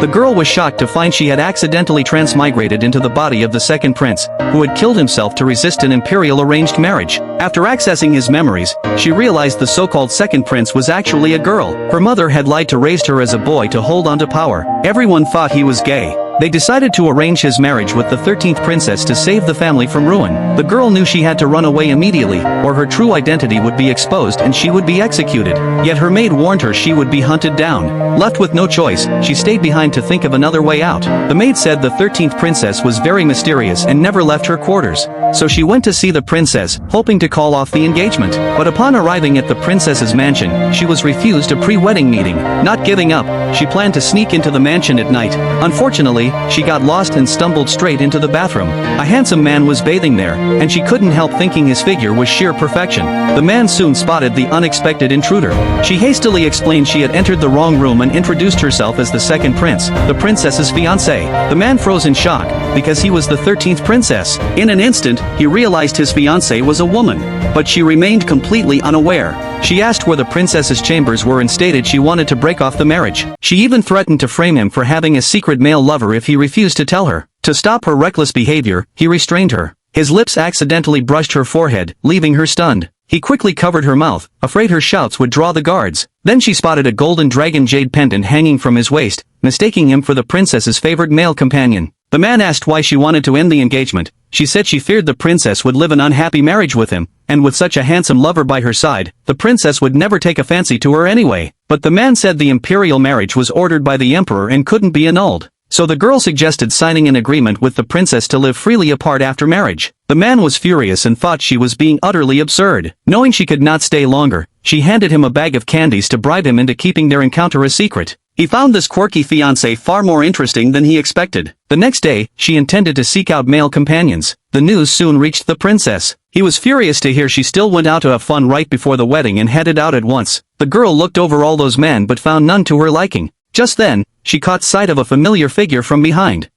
The girl was shocked to find she had accidentally transmigrated into the body of the second prince, who had killed himself to resist an imperial arranged marriage. After accessing his memories, she realized the so-called second prince was actually a girl. Her mother had lied to raise her as a boy to hold on to power. Everyone thought he was gay. They decided to arrange his marriage with the 13th princess to save the family from ruin. The girl knew she had to run away immediately, or her true identity would be exposed and she would be executed. Yet her maid warned her she would be hunted down. Left with no choice, she stayed behind to think of another way out. The maid said the 13th princess was very mysterious and never left her quarters. So she went to see the princess, hoping to call off the engagement. But upon arriving at the princess's mansion, she was refused a pre-wedding meeting. Not giving up, she planned to sneak into the mansion at night. Unfortunately, she got lost and stumbled straight into the bathroom. A handsome man was bathing there, and she couldn't help thinking his figure was sheer perfection. The man soon spotted the unexpected intruder. She hastily explained she had entered the wrong room and introduced herself as the second prince, the princess's fiancé. The man froze in shock, because he was the 13th princess. In an instant, he realized his fiancée was a woman, but she remained completely unaware. She asked where the princess's chambers were and stated she wanted to break off the marriage. She even threatened to frame him for having a secret male lover if he refused to tell her. To stop her reckless behavior, he restrained her. His lips accidentally brushed her forehead, leaving her stunned. He quickly covered her mouth, afraid her shouts would draw the guards. Then she spotted a golden dragon jade pendant hanging from his waist, mistaking him for the princess's favorite male companion. The man asked why she wanted to end the engagement. She said she feared the princess would live an unhappy marriage with him, and with such a handsome lover by her side, the princess would never take a fancy to her anyway. But the man said the imperial marriage was ordered by the emperor and couldn't be annulled. So the girl suggested signing an agreement with the princess to live freely apart after marriage. The man was furious and thought she was being utterly absurd. Knowing she could not stay longer, she handed him a bag of candies to bribe him into keeping their encounter a secret. He found this quirky fiancé far more interesting than he expected. The next day, she intended to seek out male companions. The news soon reached the princess. He was furious to hear she still went out to have fun right before the wedding and headed out at once. The girl looked over all those men but found none to her liking. Just then, she caught sight of a familiar figure from behind.